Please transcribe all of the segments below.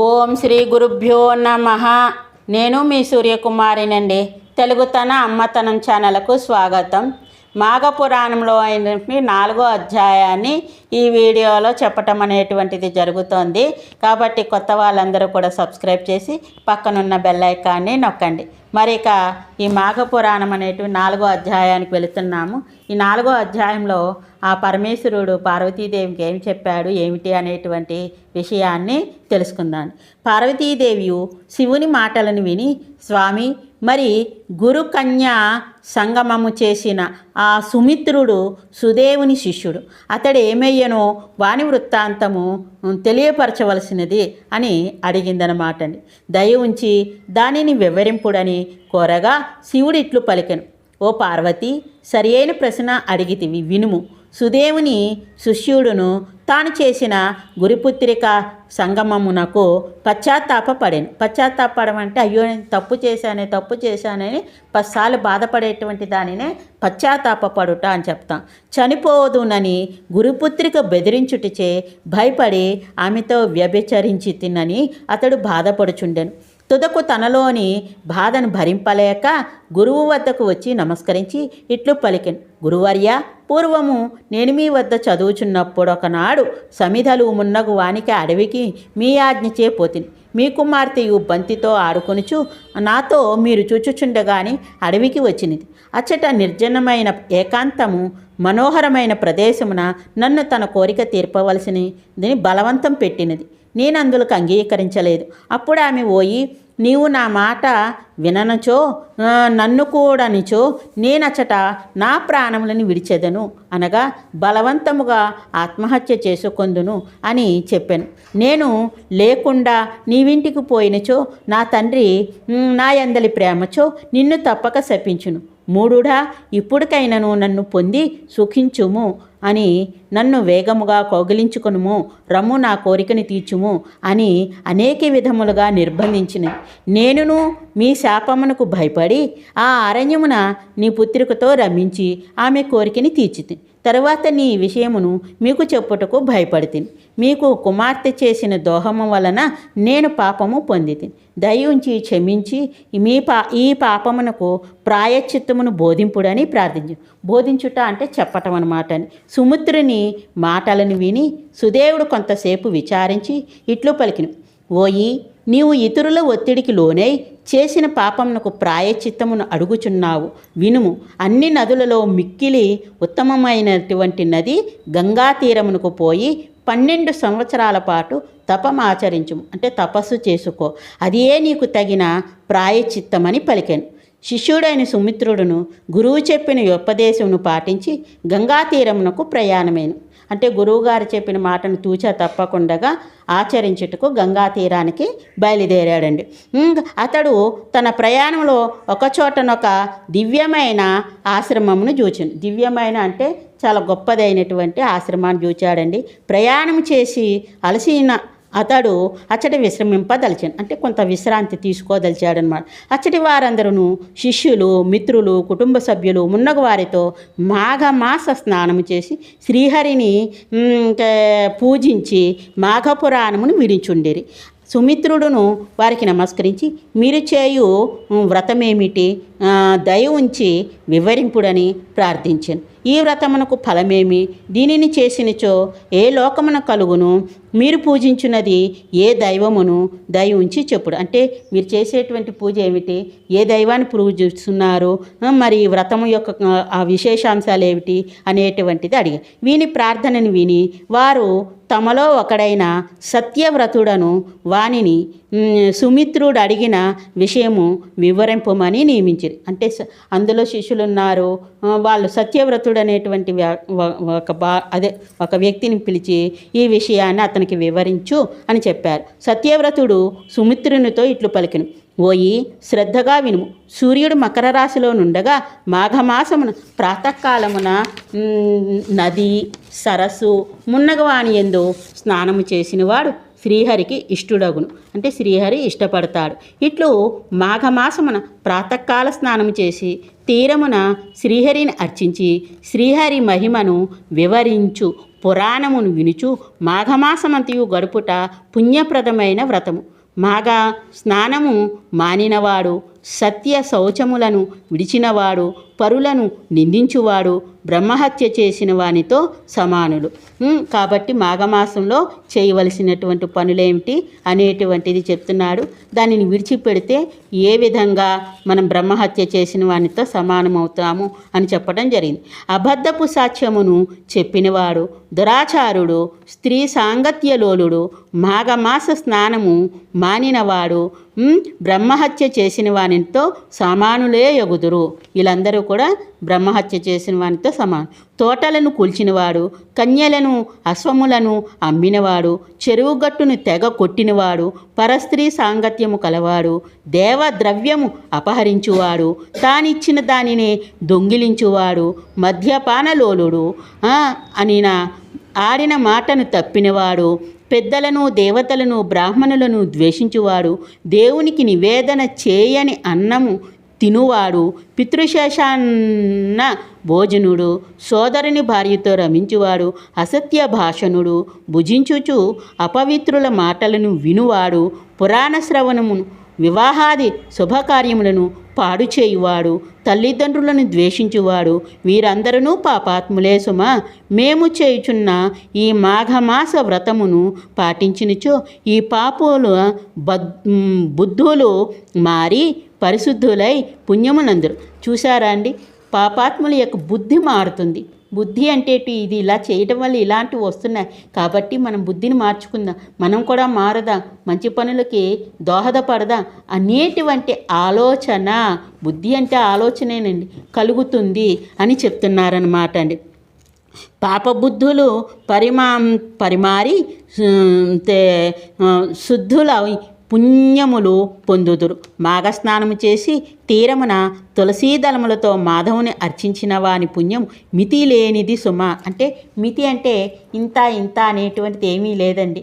ఓం శ్రీ గురుభ్యో నమః. నేను మీ సూర్యకుమారినండి. తెలుగుతన అమ్మతనం ఛానల్కు స్వాగతం. మాఘపురాణంలో అయిన 4వ అధ్యాయాన్ని ఈ వీడియోలో చెప్పటం అనేటువంటిది జరుగుతోంది. కాబట్టి కొత్త వాళ్ళందరూ కూడా సబ్స్క్రైబ్ చేసి పక్కనున్న బెల్ ఐకాన్ని నొక్కండి. మరి ఇక ఈ మాఘపురాణం అనేటువంటి 4వ అధ్యాయానికి వెళుతున్నాము. ఈ 4వ అధ్యాయంలో ఆ పరమేశ్వరుడు పార్వతీదేవికి ఏం చెప్పాడు ఏమిటి అనేటువంటి విషయాన్ని తెలుసుకుందాం. పార్వతీదేవి శివుని మాటలను విని, స్వామి, మరి గురుకన్య సంగమము చేసిన ఆ సుమిత్రుడు సుదేవుని శిష్యుడు, అతడు ఏమయ్యనో వాని వృత్తాంతము తెలియపరచవలసినది అని అడిగిందనమాట అండి. దయ ఉంచి దానిని వివరింపుడని కోరగా శివుడు ఇట్లు పలికెను. ఓ పార్వతి, సరి అయిన ప్రశ్న అడిగితివి, వినుము. సుదేవుని శిష్యుడును తాను చేసిన గురుపుత్రిక సంగమమునకు పశ్చాత్తాపడేను. పశ్చాత్తాపడం అంటే అయ్యో నేను తప్పు చేశానని 10 సార్లు బాధపడేటువంటి దానినే పశ్చాత్తాపడుట అని చెప్తాం. చనిపోదునని గురుపుత్రిక బెదిరించుటచే భయపడి ఆమెతో వ్యభిచరించి తినని అతడు బాధపడుచుండెను. తుదకు తనలోని బాధను భరింపలేక గురువు వద్దకు వచ్చి నమస్కరించి ఇట్లు పలికెను. గురువర్య, పూర్వము నేను మీ వద్ద చదువుచున్నప్పుడు ఒకనాడు సమిధలు మున్నగు వానికి అడవికి మీ ఆజ్ఞచే పోతిని. మీ కుమార్తెయు బంతితో ఆడుకొనుచు నాతో మీరు చూచుచుండగాని అడవికి వచ్చినది. అచ్చట నిర్జనమైన ఏకాంతము మనోహరమైన ప్రదేశమున నన్ను తన కోరిక తీర్పవలసినది బలవంతం పెట్టినది. నేను అందులకు అంగీకరించలేదు. అప్పుడు ఆమె పోయి, నీవు నా మాట విననచో నన్ను కూడానిచో నేనచ్చట నా ప్రాణములను విడిచెదను అనగా బలవంతముగా ఆత్మహత్య చేసుకొందును అని చెప్పాను. నేను లేకుండా నీవింటికి పోయినచో నా తండ్రి నా యందలి ప్రేమచో నిన్ను తప్పక శపించును. మూఢుడా, ఇప్పుడికైనను నన్ను పొంది సుఖించుము అని నన్ను వేగముగా కౌగిలించుకొనుము, రమ్ము నా కోరికని తీర్చుము అని అనేక విధములుగా నిర్బంధించినది. నేనును మీ శాపమునకు భయపడి ఆ అరణ్యమున నీ పుత్రికతో రమ్మించి ఆమె కోరికని తీర్చితి. తరువాత నీ విషయమును మీకు చెప్పుటకు భయపడితిని. మీకు కుమార్తె చేసిన దోహము వలన నేను పాపము పొందితిని. దయించి క్షమించి ఈ పాపమునకు ప్రాయశ్చిత్తమును బోధింపుడని ప్రార్థించు. బోధించుట అంటే చెప్పటం అన్నమాట అని. సుమిత్రుని మాటలను విని సుదేవుడు కొంతసేపు విచారించి ఇట్లు పలికిన. ఓయి, నీవు ఇతరుల ఒత్తిడికి లోనై చేసిన పాపమునకు ప్రాయశ్చిత్తమును అడుగుచున్నావు. వినుము. అన్ని నదులలో మిక్కిలి ఉత్తమమైనటువంటి నది గంగా తీరమునకు పోయి 12 సంవత్సరాల పాటు తపమాచరించుము, అంటే తపస్సు చేసుకో, అదే నీకు తగిన ప్రాయశ్చిత్తమని పలికెను. శిష్యుడైన సుమిత్రుడును గురువు చెప్పిన ఉపదేశమును పాటించి గంగా తీరమునకు ప్రయాణమైన, అంటే గురువుగారు చెప్పిన మాటను తూచా తప్పకుండా ఆచరించుటకు గంగా తీరానికి బయలుదేరాడండి. అతడు తన ప్రయాణంలో ఒకచోటనొక దివ్యమైన ఆశ్రమమును చూచాను. దివ్యమైన అంటే చాలా గొప్పదైనటువంటి ఆశ్రమాన్ని చూచాడండి. ప్రయాణం చేసి అలసిన అతడు అచ్చటి విశ్రమింపదలిచాను, అంటే కొంత విశ్రాంతి తీసుకోదలిచాడనమాట. అచ్చటి వారందరూ శిష్యులు, మిత్రులు, కుటుంబ సభ్యులు మున్నగు వారితో మాఘమాస స్నానము చేసి శ్రీహరిని పూజించి మాఘపురాణమును విరించుండిరి. సుమిత్రుడును వారికి నమస్కరించి, మీరు చేయు వ్రతమేమిటి, దయ ఉంచి వివరింపుడని ప్రార్థించాను. ఈ వ్రతమునకు ఫలమేమి, దీనిని చేసినచో ఏ లోకమున కలుగును, మీరు పూజించున్నది ఏ దైవమును దయ ఉంచి చెప్పుడు. అంటే మీరు చేసేటువంటి పూజ ఏమిటి, ఏ దైవాన్ని పూజిస్తున్నారు, మరి వ్రతము యొక్క ఆ విశేషాంశాలు ఏమిటి అనేటువంటిది అడిగా. వీని ప్రార్థనను విని వారు తమలో ఒకడైన సత్యవ్రతుడను వానిని సుమిత్రుడు అడిగిన విషయము వివరింపమని నియమించారు. అంటే అందులో శిష్యులు ఉన్నారు, వాళ్ళు సత్యవ్రతుడు అనేటువంటి ఒక వ్యక్తిని పిలిచి ఈ విషయాన్ని అతనికి వివరించు అని చెప్పారు. సత్యవ్రతుడు సుమిత్రునితో ఇట్లు పలికెను. ఓయి, శ్రద్ధగా వినుము. సూర్యుడు మకర రాశిలో నుండగా మాఘమాసమున ప్రాతకాలమున నది, సరస్సు మున్నగవాని యందు స్నానము చేసినవాడు శ్రీహరికి ఇష్టుడగును, అంటే శ్రీహరి ఇష్టపడతాడు. ఇట్లు మాఘమాసమున ప్రాతకాల స్నానము చేసి తీరమున శ్రీహరిని అర్చించి శ్రీహరి మహిమను వివరించు పురాణమును వినుచు మాఘమాసమంతయు గడుపుట పుణ్యప్రదమైన వ్రతము. మాఘ స్నానము మానినవాడు, సత్య శౌచములను విడిచినవాడు, పరులను నిందించువాడు బ్రహ్మహత్య చేసిన వానితో సమానులు. కాబట్టి మాఘమాసంలో చేయవలసినటువంటి పనులేమిటి అనేటువంటిది చెప్తున్నాడు. దానిని విడిచిపెడితే ఏ విధంగా మనం బ్రహ్మహత్య చేసిన వానితో సమానమవుతాము అని చెప్పడం జరిగింది. అబద్ధపు సాక్ష్యమును చెప్పినవాడు, దురాచారుడు, స్త్రీ సాంగత్యలోలుడు, మాఘమాస స్నానము మానినవాడు బ్రహ్మహత్య చేసిన వానితో సమానులే యగుదురు. వీళ్ళందరూ కూడా బ్రహ్మహత్య చేసిన వానితో సమానం. తోటలను కూల్చినవాడు, కన్యలను అశ్వములను అమ్మినవాడు, చెరువుగట్టును తెగ కొట్టినవాడు, పరస్త్రీ సాంగత్యము కలవాడు, దేవద్రవ్యము అపహరించువాడు, తానిచ్చిన దానిని దొంగిలించువాడు, మద్యపానలోలుడు అనిన ఆడిన మాటను తప్పినవాడు, పెద్దలను దేవతలను బ్రాహ్మణులను ద్వేషించువాడు, దేవునికి నివేదన చేయని అన్నము తినువాడు, పితృశేషాన్న భోజనుడు, సోదరుని భార్యతో రమించువాడు, అసత్య భాషణుడు, భుజించుచు అపవిత్రుల మాటలను వినువాడు, పురాణ శ్రవణమును వివాహాది శుభకార్యములను పాడు చేయువాడు, తల్లిదండ్రులను ద్వేషించువాడు, వీరందరూ పాపాత్ములే సుమ. మేము చేయుచున్న ఈ మాఘమాస వ్రతమును పాటించినచో ఈ పాపుల బుద్ధులు మారి పరిశుద్ధులై పుణ్యమునందరు. చూసారా అండి, పాపాత్ముల యొక్క బుద్ధి మారుతుంది. బుద్ధి అంటే ఇది ఇలా చేయడం వల్ల ఇలాంటివి వస్తున్నాయి కాబట్టి మనం బుద్ధిని మార్చుకుందాం, మనం కూడా మారదాం, మంచి పనులకి దోహదపడదాం అనేటువంటి ఆలోచన, బుద్ధి అంటే ఆలోచనేనండి, కలుగుతుంది అని చెప్తున్నారన్నమాట అండి. పాపబుద్ధులు పరిమారి శుద్ధుల పుణ్యములు పొందుదురు. మాఘస్నానము చేసి తీరమున తులసీదళములతో మాధవుని అర్చించిన వాని పుణ్యం మితి లేనిది సుమ. అంటే మితి అంటే ఇంత ఇంత అనేటువంటిది ఏమీ లేదండి.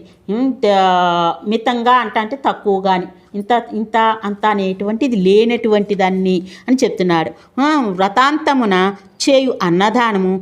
మితంగా అంటే తక్కువగాని, ఇంత ఇంత అంత అనేటువంటిది లేనటువంటి దాన్ని అని చెప్తున్నాడు. వ్రతాంతమున చేయు అన్నదానము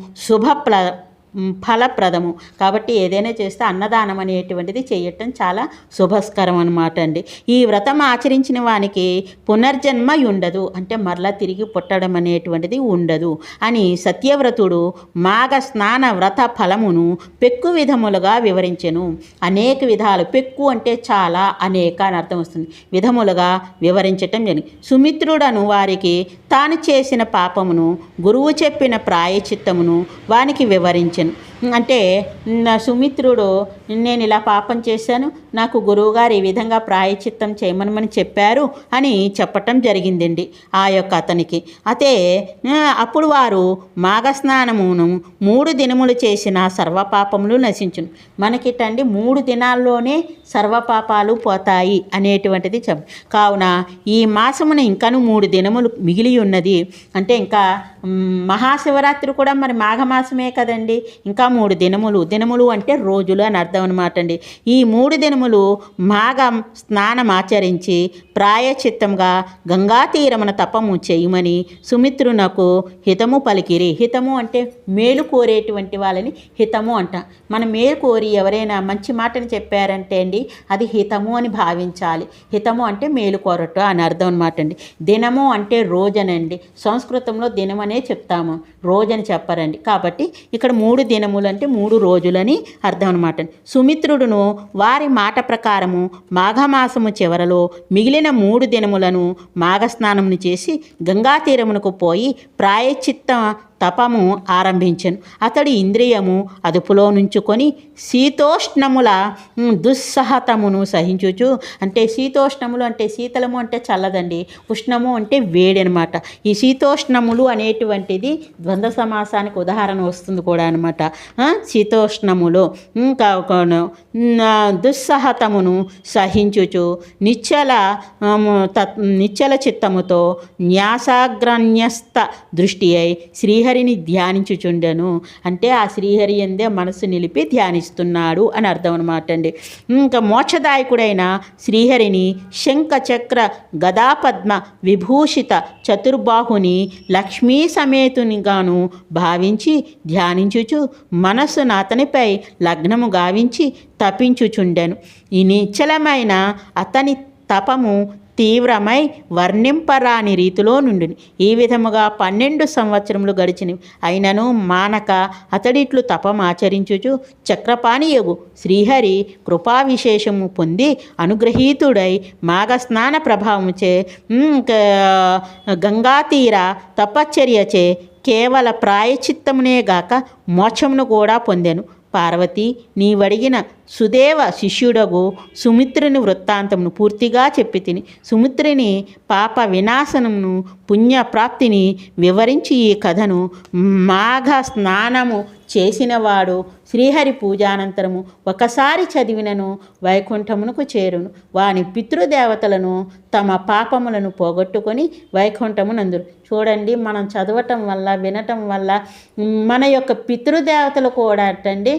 ఫలప్రదము. కాబట్టి ఏదైనా చేస్తే అన్నదానం అనేటువంటిది చేయటం చాలా శుభస్కరం అన్నమాట అండి. ఈ వ్రతం ఆచరించిన వానికి పునర్జన్మ ఉండదు, అంటే మరలా తిరిగి పుట్టడం అనేటువంటిది ఉండదు అని సత్యవ్రతుడు మాఘ స్నాన వ్రత ఫలమును పెక్కు విధములుగా వివరించెను. అనేక విధాలు, పెక్కు అంటే చాలా, అనేక అని అర్థం వస్తుంది, విధములుగా వివరించటం జరిగింది. సుమిత్రుడను వారికి తాను చేసిన పాపమును గురువు చెప్పిన ప్రాయచిత్తమును వానికి వివరించాను. అంటే సుమిత్రుడు, నేను ఇలా పాపం చేశాను, నాకు గురువుగారు ఈ విధంగా ప్రాయచిత్తం చేయమని చెప్పారు అని చెప్పటం జరిగిందండి ఆ యొక్క అతనికి. అయితే అప్పుడు వారు మాఘస్నానమును 3 దినములు చేసిన సర్వపాపములు నశించును. మనకిటండి 3 దినాల్లోనే సర్వపాపాలు పోతాయి అనేటువంటిది కావున ఈ మాసమున ఇంకను 3 దినములు మిగిలి ఉన్నది. అంటే ఇంకా మహాశివరాత్రి కూడా మరి మాఘమాసమే కదండి, ఇంకా 3 దినములు. దినములు అంటే రోజులు అని అర్థం అనమాట అండి. ఈ 3 దినములు మాఘ స్నానం ఆచరించి ప్రాయచిత్తంగా గంగా తీరమున తపము చేయమని సుమిత్రునకు హితము పలికిరి. హితము అంటే మేలు కోరేటువంటి వాళ్ళని హితము అంట. మన మేలు కోరి ఎవరైనా మంచి మాటని చెప్పారంటే అండి అది హితము అని భావించాలి. హితము అంటే మేలు కోరటం అని అర్థం అనమాట అండి. దినము అంటే రోజనండి, సంస్కృతంలో దినం అనే చెప్తాము, రోజని చెప్పరండి. కాబట్టి ఇక్కడ 3 దినములు అంటే 3 రోజులని అర్థం అనమాట. సుమిత్రుడును వారి మాట ప్రకారము మాఘమాసము చివరలో మిగిలిన 3 దినములను మాఘస్నానమును చేసి గంగా తీరమునకు పోయి ప్రాయచిత్త తపము ఆరంభించెను. అతడి ఇంద్రియము అదుపులో నుంచుకొని శీతోష్ణముల దుస్సహతమును సహించుచు, అంటే శీతోష్ణములు అంటే శీతలము అంటే చల్లదండి, ఉష్ణము అంటే వేడి అనమాట. ఈ శీతోష్ణములు అనేటువంటిది ద్వంద్వ సమాసానికి ఉదాహరణ వస్తుంది కూడా అనమాట. శీతోష్ణములు దుస్సహతమును సహించుచు నిశ్చల చిత్తముతో న్యాసాగ్రన్యస్త దృష్టి అయి శ్రీహరి శ్రీహరిని ధ్యానించుచుండెను. అంటే ఆ శ్రీహరి ఎందే మనసు నిలిపి ధ్యానిస్తున్నాడు అని అర్థం అనమాట అండి. ఇంకా మోక్షదాయకుడైన శ్రీహరిని శంఖ చక్ర గదాపద్మ విభూషిత చతుర్బాహుని లక్ష్మీ సమేతునిగాను భావించి ధ్యానించుచు మనస్సును అతనిపై లగ్నము గావించి తపించుచుండెను. ఈ నిశ్చలమైన అతని తపము తీవ్రమై వర్ణింపరాని రీతిలో నుండిని. ఈ విధముగా 12 సంవత్సరములు గడిచినవి. అయినను మానక అతడిట్లు తపమాచరించుచు చక్రపాణియగు శ్రీహరి కృపా విశేషము పొంది అనుగ్రహీతుడై మాఘస్నాన ప్రభావముచే గంగాతీర తపశ్చర్యచే కేవల ప్రాయచిత్తమునేగాక మోక్షమును కూడా పొందెను. పార్వతి, నీవడిగిన సుదేవ శిష్యుడగు సుమిత్రుని వృత్తాంతమును పూర్తిగా చెప్పి తిని సుమిత్రుని పాప వినాశనమును పుణ్యప్రాప్తిని వివరించి ఈ కథను మాఘ స్నానము చేసినవాడు శ్రీహరి పూజానంతరము ఒకసారి చదివినను వైకుంఠమునకు చేరును. వాని పితృదేవతలను తమ పాపములను పోగొట్టుకొని వైకుంఠమునందురు. చూడండి, మనం చదవటం వల్ల వినటం వల్ల మన యొక్క పితృదేవతలు కూడా అంటండి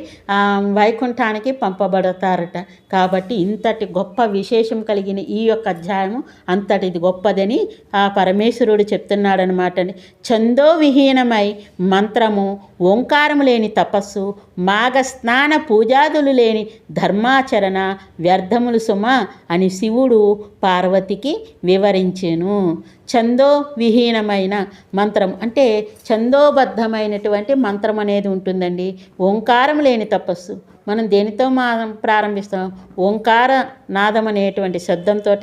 వైకుంఠానికి పంపబడతారట. కాబట్టి ఇంతటి గొప్ప విశేషం కలిగిన ఈ యొక్క అధ్యాయము అంతటిది గొప్పదని ఆ పరమేశ్వరుడు చెప్తున్నాడనమాట. ఛందోవిహీనమై మంత్రము, ఓంకారము లేని తపస్సు, మాఘ స్నాన పూజాదులు లేని ధర్మాచరణ వ్యర్థములు సుమ అని శివుడు పార్వతికి వివరించెను. ఛందో విహీనమైన మంత్రం అంటే ఛందోబద్ధమైనటువంటి మంత్రం అనేది ఉంటుందండి. ఓంకారం లేని తపస్సు మనం దేనితో ప్రారంభిస్తాం? ఓంకార నాదం అనేటువంటి శబ్దంతో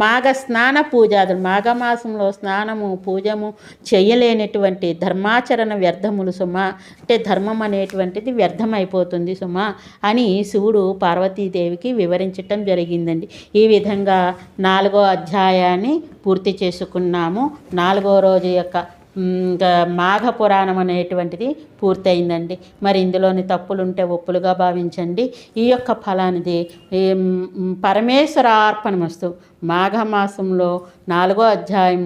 మాఘ స్నాన పూజాదులు, మాఘమాసంలో స్నానము పూజము చేయలేనటువంటి ధర్మాచరణ వ్యర్థములు సుమ అంటే ధర్మం అనేటువంటిది వ్యర్థమైపోతుంది సుమ అని శివుడు పార్వతీదేవికి వివరించటం జరిగిందండి. ఈ విధంగా 4వ అధ్యాయాన్ని పూర్తి చేసుకున్నాము. 4వ రోజు యొక్క మాఘ పురాణం అనేటువంటిది పూర్తయిందండి. మరి ఇందులోని తప్పులుంటే ఒప్పులుగా భావించండి. ఈ యొక్క ఫలానిది పరమేశ్వరార్పణమస్తు. మాఘమాసంలో 4వ అధ్యాయం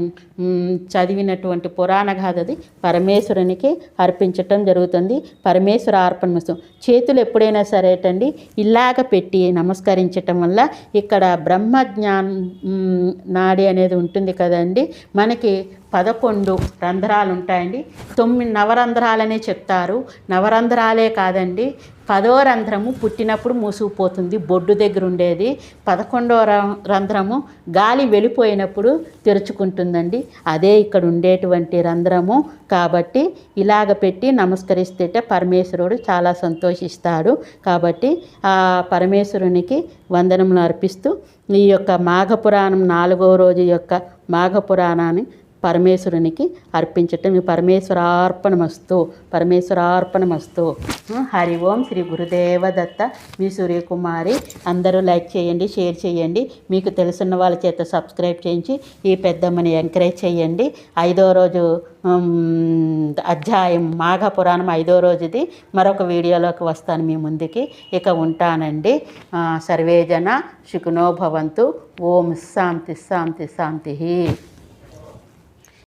చదివినటువంటి పురాణ గాథది పరమేశ్వరునికి అర్పించటం జరుగుతుంది. పరమేశ్వరార్పణమస్తు. చేతులు ఎప్పుడైనా సరేటండి ఇలాగ పెట్టి నమస్కరించటం వల్ల ఇక్కడ బ్రహ్మజ్ఞానం నాడి అనేది ఉంటుంది కదండి. మనకి 11 రంధ్రాలు ఉంటాయండి. 9 నవరంధ్రాలనే చెప్తారు. నవరంధ్రాలే కాదండి, 10వ రంధ్రము పుట్టినప్పుడు మూసుకుపోతుంది, బొడ్డు దగ్గర ఉండేది. 11వ రంధ్రము గాలి వెళ్ళిపోయినప్పుడు తెరుచుకుంటుందండి. అదే ఇక్కడ ఉండేటువంటి రంధ్రము. కాబట్టి ఇలాగ పెట్టి నమస్కరిస్తే పరమేశ్వరుడు చాలా సంతోషిస్తాడు. కాబట్టి ఆ పరమేశ్వరునికి వందనములు అర్పిస్తూ ఈ యొక్క మాఘపురాణం 4వ రోజు యొక్క మాఘపురాణాన్ని పరమేశ్వరునికి అర్పించటం. పరమేశ్వరార్పణమస్తు. పరమేశ్వరార్పణమస్తు. హరి ఓం. శ్రీ గురుదేవ దత్త. మీ సూర్యకుమారి. అందరూ లైక్ చేయండి, షేర్ చేయండి, మీకు తెలుసున్న వాళ్ళ చేత సబ్స్క్రైబ్ చేయించి ఈ పెద్దమ్మని ఎంకరేజ్ చేయండి. 5వ రోజు అధ్యాయం మాఘపురాణం 5వ రోజుది మరొక వీడియోలోకి వస్తాను మీ ముందుకి. ఇక ఉంటానండి. సర్వేజన సుఖినో భవంతు. ఓం శాంతి శాంతి శాంతి.